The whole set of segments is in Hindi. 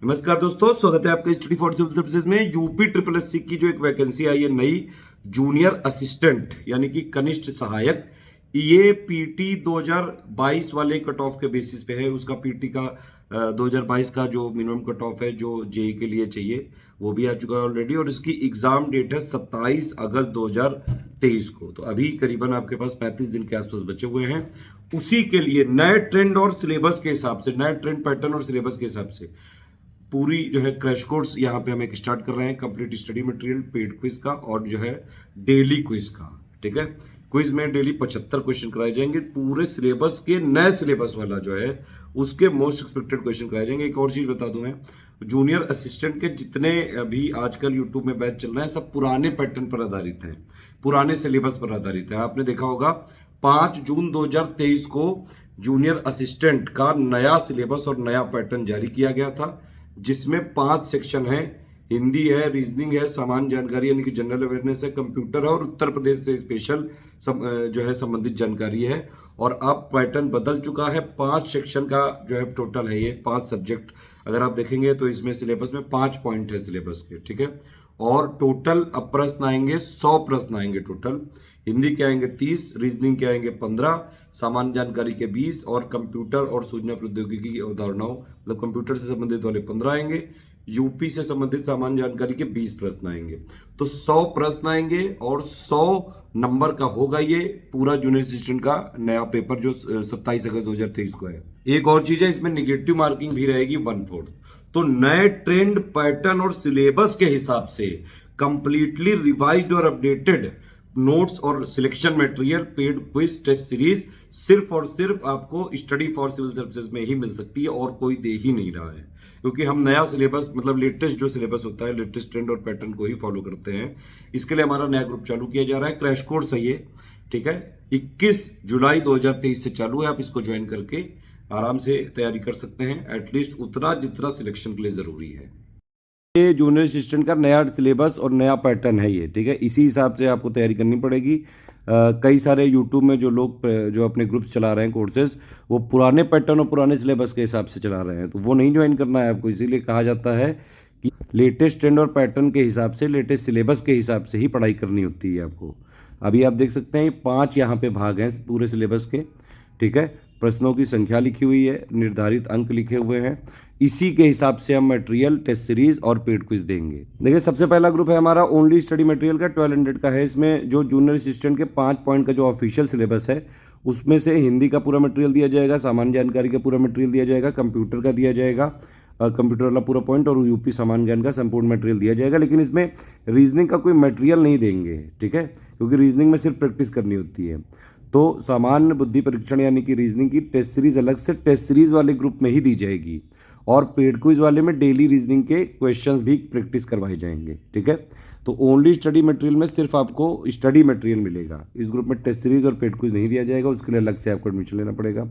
नमस्कार दोस्तों, स्वागत है आपका स्टडी फॉर सिविल सर्विसेज में। यूपी ट्रिपल एससी की जो एक वैकेंसी आई है नई, जूनियर असिस्टेंट यानी कि कनिष्ठ सहायक, ये पीटी 2022 वाले कट ऑफ के बेसिस पे है। उसका पीटी का 2022 का जो मिनिमम कट ऑफ है जो जेई के लिए चाहिए वो भी आ चुका है ऑलरेडी, और इसकी एग्जाम डेट है 27 अगस्त 2023 को। तो अभी करीबन आपके पास 35 दिन के आसपास बचे हुए हैं। उसी के लिए नए ट्रेंड और सिलेबस के हिसाब से, नए ट्रेंड पैटर्न और सिलेबस के हिसाब से पूरी जो है क्रैश कोर्स यहाँ पे हम एक स्टार्ट कर रहे हैं, complete study material paid quiz का और जो है डेली क्विज का। ठीक है, क्विज में डेली 75 क्वेश्चन कराए जाएंगे, पूरे सिलेबस के नए सिलेबस वाला जो है उसके मोस्ट एक्सपेक्टेड क्वेश्चन कराए जाएंगे। एक और चीज बता दूं मैं, जूनियर असिस्टेंट के जितने अभी आजकल यूट्यूब में बैच चल रहे हैं सब पुराने पैटर्न पर आधारित हैं, पुराने सिलेबस पर आधारित है। आपने देखा होगा 5 जून 2023 को जूनियर असिस्टेंट का नया सिलेबस और नया पैटर्न जारी किया गया था, जिसमें 5 सेक्शन है। हिंदी है, रीजनिंग है, सामान्य जानकारी यानी कि जनरल अवेयरनेस है, कंप्यूटर है और उत्तर प्रदेश से स्पेशल जो है संबंधित जानकारी है। और अब पैटर्न बदल चुका है, 5 सेक्शन का जो है टोटल है, ये 5 सब्जेक्ट अगर आप देखेंगे तो इसमें सिलेबस में 5 पॉइंट है सिलेबस के। ठीक है, और टोटल अब प्रश्न आएंगे 100 प्रश्न आएंगे टोटल। हिंदी के आएंगे 30, रीजनिंग के आएंगे 15, सामान्य जानकारी के 20 और कंप्यूटर और सूचना प्रौद्योगिकी की अवधारणाओं मतलब कंप्यूटर से संबंधित वाले 15 आएंगे। यूपी से संबंधित सामान्य जानकारी के 20 प्रश्न आएंगे। तो 100 प्रश्न आएंगे और 100 नंबर का होगा ये पूरा जूनियर असिस्टेंट का नया पेपर जो 27 अगस्त 2023 को है। एक और चीज है, इसमें निगेटिव मार्किंग भी रहेगी 1/4। तो नए ट्रेंड पैटर्न और सिलेबस के हिसाब से कंप्लीटली रिवाइज्ड और अपडेटेड नोट्स और selection material paid quiz test series सिर्फ और सिर्फ आपको स्टडी फॉर सिविल सर्विसेज में ही मिल सकती है और कोई दे ही नहीं रहा है, क्योंकि हम नया सिलेबस मतलब लेटेस्ट जो सिलेबस होता है लेटेस्ट ट्रेंड और पैटर्न को ही फॉलो करते हैं। इसके लिए हमारा नया ग्रुप चालू किया जा रहा है, क्रैश कोर्स है ये। ठीक है, 21 जुलाई 2023 से चालू है। आप इसको ज्वाइन करके आराम से तैयारी कर सकते हैं, एटलीस्ट उतना जितना सिलेक्शन के लिए जरूरी है। ये जूनियर असिस्टेंट का नया सिलेबस और नया पैटर्न है ये। ठीक है, इसी हिसाब से आपको तैयारी करनी पड़ेगी। कई सारे यूट्यूब में जो लोग जो अपने ग्रुप्स चला रहे हैं कोर्सेज, वो पुराने पैटर्न और पुराने सिलेबस के हिसाब से चला रहे हैं, तो वो नहीं ज्वाइन करना है आपको। इसीलिए कहा जाता है कि लेटेस्ट ट्रेंड और पैटर्न के हिसाब से, लेटेस्ट सिलेबस के हिसाब से ही पढ़ाई करनी होती है आपको। अभी आप देख सकते हैं 5 यहाँ पे भाग हैं पूरे सिलेबस के। ठीक है, प्रश्नों की संख्या लिखी हुई है, निर्धारित अंक लिखे हुए हैं, इसी के हिसाब से हम मटेरियल टेस्ट सीरीज और पेड क्विज देंगे। देखिए, सबसे पहला ग्रुप है हमारा ओनली स्टडी मटेरियल का, 1200 का है। इसमें जो जूनियर असिस्टेंट के 5 पॉइंट का जो ऑफिशियल सिलेबस है उसमें से हिंदी का पूरा मटेरियल दिया जाएगा, सामान्य जानकारी का पूरा मटेरियल दिया जाएगा, कंप्यूटर का दिया जाएगा, कंप्यूटर वाला पूरा पॉइंट, और यूपी सामान्य ज्ञान का संपूर्ण मटेरियल दिया जाएगा। लेकिन इसमें रीजनिंग का कोई मटेरियल नहीं देंगे। ठीक है, क्योंकि रीजनिंग में सिर्फ प्रैक्टिस करनी होती है। तो सामान्य बुद्धि परीक्षण यानी कि रीजनिंग की टेस्ट सीरीज अलग से टेस्ट सीरीज वाले ग्रुप में ही दी जाएगी, और पेड क्विज वाले में डेली रीजनिंग के क्वेश्चंस भी प्रैक्टिस करवाए जाएंगे। ठीक है, तो ओनली स्टडी मटेरियल में सिर्फ आपको स्टडी मटेरियल मिलेगा। इस ग्रुप में टेस्ट सीरीज और पेड क्विज नहीं दिया जाएगा, उसके लिए अलग से आपको एडमिशन लेना पड़ेगा।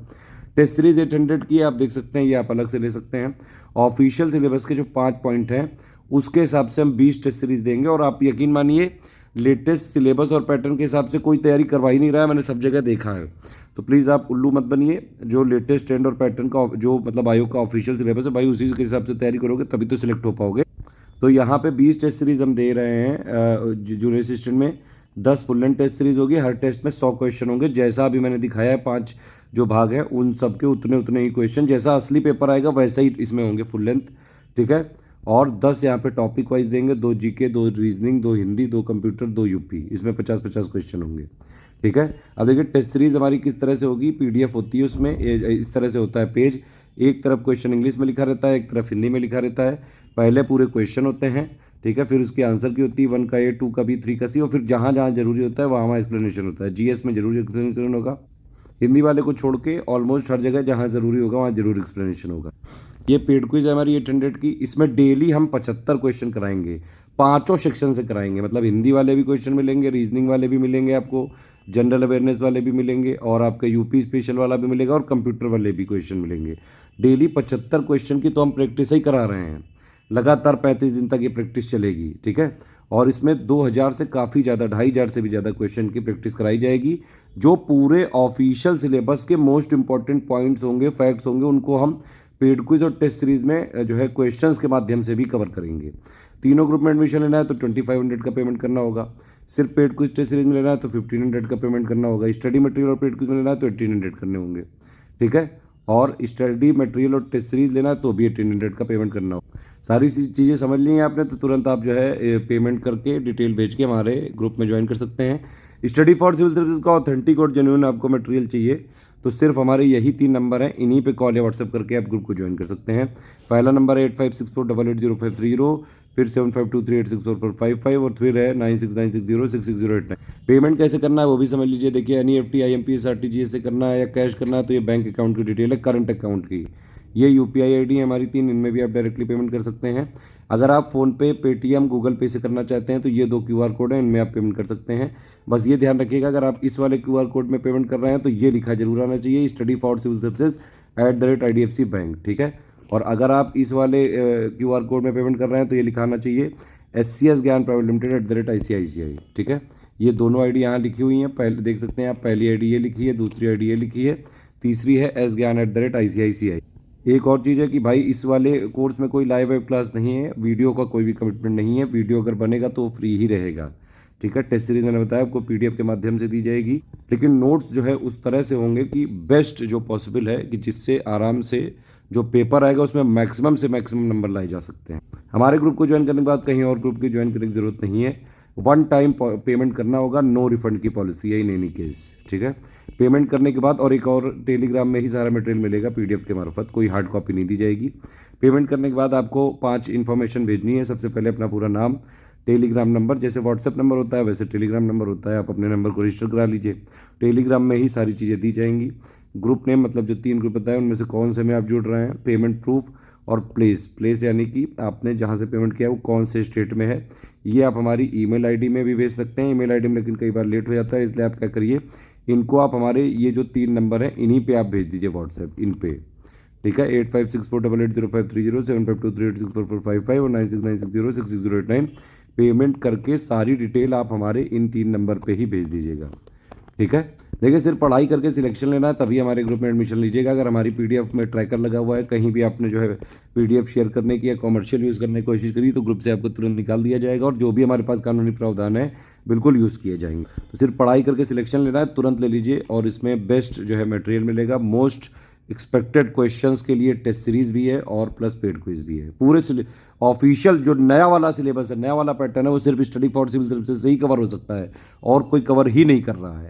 टेस्ट सीरीज 800 की आप देख सकते हैं, ये आप अलग से ले सकते हैं। ऑफिशियल सिलेबस के जो 5 पॉइंट हैं उसके हिसाब से हम 20 टेस्ट सीरीज देंगे, और आप यकीन मानिए लेटेस्ट सिलेबस और पैटर्न के हिसाब से कोई तैयारी करवा ही नहीं रहा है, मैंने सब जगह देखा है। तो प्लीज़ आप उल्लू मत बनिए, जो लेटेस्ट ट्रेंड और पैटर्न का जो मतलब आयोग का ऑफिशियल सिलेबस है भाई, उसी के हिसाब से तैयारी करोगे तभी तो सिलेक्ट हो पाओगे। तो यहाँ पे 20 टेस्ट सीरीज हम दे रहे हैं जूनियर असिस्टेंट में। 10 फुल लेंथ टेस्ट सीरीज होगी, हर टेस्ट में 100 क्वेश्चन होंगे, जैसा अभी मैंने दिखाया है 5 जो भाग है उन सब के उतने उतने ही क्वेश्चन, जैसा असली पेपर आएगा वैसा ही इसमें होंगे फुल लेंथ। ठीक है, और 10 यहाँ पे टॉपिक वाइज देंगे, 2 GK, 2 reasoning, 2 Hindi, 2 computer, 2 UP, इसमें 50-50 क्वेश्चन होंगे। ठीक है, अब देखिए टेस्ट सीरीज हमारी किस तरह से होगी। पीडीएफ होती है उसमें, इस तरह से होता है पेज, एक तरफ क्वेश्चन इंग्लिश में लिखा रहता है, एक तरफ हिंदी में लिखा रहता है। पहले पूरे क्वेश्चन होते हैं, ठीक है, फिर उसके आंसर की होती है, 1 का ए, 2 का बी, 3 का सी, और फिर जहाँ जहाँ जरूरी होता है वहाँ एक्सप्लेनेशन होता है। जीएस में जरूर एक्सप्लेनेशन होगा, हिंदी वाले को छोड़ के ऑलमोस्ट हर जगह जहाँ जरूरी होगा वहाँ जरूर एक्सप्लेनेशन होगा। ये पेड क्विज है हमारी 800 की, इसमें डेली हम 75 क्वेश्चन कराएंगे, 5 सेक्शन से कराएंगे। मतलब हिंदी वाले भी क्वेश्चन मिलेंगे, रीजनिंग वाले भी मिलेंगे आपको, जनरल अवेयरनेस वाले भी मिलेंगे, और आपका यूपी स्पेशल वाला भी मिलेगा, और कंप्यूटर वाले भी क्वेश्चन मिलेंगे। डेली 75 क्वेश्चन की तो हम प्रैक्टिस ही करा रहे हैं, लगातार 35 दिन तक ये प्रैक्टिस चलेगी। ठीक है, और इसमें 2000 से काफ़ी ज़्यादा, 2500 से भी ज़्यादा क्वेश्चन की प्रैक्टिस कराई जाएगी। जो पूरे ऑफिशियल सिलेबस के मोस्ट इंपॉर्टेंट पॉइंट्स होंगे, फैक्ट्स होंगे, उनको हम पेड क्विज और टेस्ट सीरीज में जो है क्वेश्चंस के माध्यम से भी कवर करेंगे। तीनों ग्रुप में एडमिशन लेना है तो 2500 का पेमेंट करना होगा। सिर्फ पेड क्विज टेस्ट सीरीज में लेना है तो 1500 का पेमेंट करना होगा। स्टडी मटेरियल और पेड क्विज में लेना है तो 1800 करने होंगे, ठीक है। और स्टडी मटेरियल और टेस्ट सीरीज लेना है तो भी 1800 का पेमेंट करना होगा। सारी चीज़ें समझ ली हैं आपने, तो तुरंत आप जो है पेमेंट करके डिटेल भेज के हमारे ग्रुप में ज्वाइन कर सकते हैं। स्टडी फॉर सिविल सर्विस का ऑथेंटिक और जेन्युइन आपको मटेरियल चाहिए तो सिर्फ हमारे यही 3 नंबर हैं, इन्हीं पे कॉल या व्हाट्सएप करके आप ग्रुप को ज्वाइन कर सकते हैं। पहला नंबर है 8564880530, फिर 7523864455 और फिर है 9696066089। पेमेंट कैसे करना है वो भी समझ लीजिए। देखिए NEFT IMPS RTGS से करना है या कैश करना है तो ये बैंक अकाउंट की डिटेल है, करंट अकाउंट की। ये UPI ID है हमारी 3, इनमें भी आप डायरेक्टली पेमेंट कर सकते हैं। अगर आप फ़ोनपे, पेटीएम, गूगल पे से करना चाहते हैं तो ये 2 QR कोड हैं, इनमें आप पेमेंट कर सकते हैं। बस ये ध्यान रखिएगा, अगर आप इस वाले QR कोड में पेमेंट कर रहे हैं तो ये लिखा जरूर आना चाहिए, study for civil services @IDFC bank, ठीक है। और अगर आप इस वाले QR कोड में पेमेंट कर रहे हैं तो ये लिखा आना चाहिए SCS ज्ञान प्राइवेट लिमिटेड @ICICI, ठीक है। ये दोनों ID यहाँ लिखी हुई हैं, पहले देख सकते हैं आप, पहली ID ये लिखी है, दूसरी ID ये लिखी है, तीसरी है S ज्ञान @ICICI। एक और चीज़ है कि भाई इस वाले कोर्स में कोई लाइव वेब क्लास नहीं है, वीडियो का कोई भी कमिटमेंट नहीं है, वीडियो अगर बनेगा तो फ्री ही रहेगा, ठीक है। टेस्ट सीरीज मैंने बताया आपको PDF के माध्यम से दी जाएगी, लेकिन नोट्स जो है उस तरह से होंगे कि बेस्ट जो पॉसिबल है कि जिससे आराम से जो पेपर आएगा उसमें मैक्सिमम से मैक्सिमम नंबर लाए जा सकते हैं। हमारे ग्रुप को ज्वाइन करने के बाद कहीं और ग्रुप की ज्वाइन करने की जरूरत नहीं है। 1 टाइम पेमेंट करना होगा, नो रिफंड की पॉलिसी है इन एनी केस, ठीक है। पेमेंट करने के बाद और एक और टेलीग्राम में ही सारा मटेरियल मिलेगा PDF के मार्फत, कोई हार्ड कॉपी नहीं दी जाएगी। पेमेंट करने के बाद आपको 5 इन्फॉर्मेशन भेजनी है। सबसे पहले अपना पूरा नाम, टेलीग्राम नंबर, जैसे व्हाट्सएप नंबर होता है वैसे टेलीग्राम नंबर होता है, आप अपने नंबर को रजिस्टर करा लीजिए। टेलीग्राम में ही सारी चीज़ें दी जाएंगी। ग्रुप नेम, मतलब जो 3 ग्रुप बताए उनमें से कौन से में आप जुड़ रहे हैं, पेमेंट प्रूफ और प्लेस यानी कि आपने जहाँ से पेमेंट किया वो कौन से स्टेट में है, ये आप हमारी email ID में भी भेज सकते हैं। email ID में लेकिन कई बार लेट हो जाता है, इसलिए आप क्या करिए, इनको आप हमारे ये जो 3 नंबर हैं इन्हीं पे आप भेज दीजिए व्हाट्सएप, इन पे, ठीक है। 8564880530, 7523864455 और 9696066089। पेमेंट करके सारी डिटेल आप हमारे इन 3 नंबर पे ही भेज दीजिएगा, ठीक है। देखिए सिर्फ पढ़ाई करके सिलेक्शन लेना है तभी हमारे ग्रुप में एडमिशन लीजिएगा। अगर हमारी PDF में ट्रैकर लगा हुआ है, कहीं भी आपने जो है PDF शेयर करने की या कॉमर्शियल यूज़ करने की कोशिश करी तो ग्रुप से आपको तुरंत निकाल दिया जाएगा और जो भी हमारे पास कानूनी प्रावधान है बिल्कुल यूज़ किए जाएंगे। तो सिर्फ पढ़ाई करके सिलेक्शन लेना है, तुरंत ले लीजिए। और इसमें बेस्ट जो है मटेरियल मिलेगा, मोस्ट एक्सपेक्टेड क्वेश्चंस के लिए टेस्ट सीरीज भी है और प्लस पेड क्विज भी है। पूरे ऑफिशियल जो नया वाला सिलेबस है, नया वाला पैटर्न है, वो सिर्फ स्टडी फॉर सिविल सर्विसेज से ही कवर हो सकता है और कोई कवर ही नहीं कर रहा है।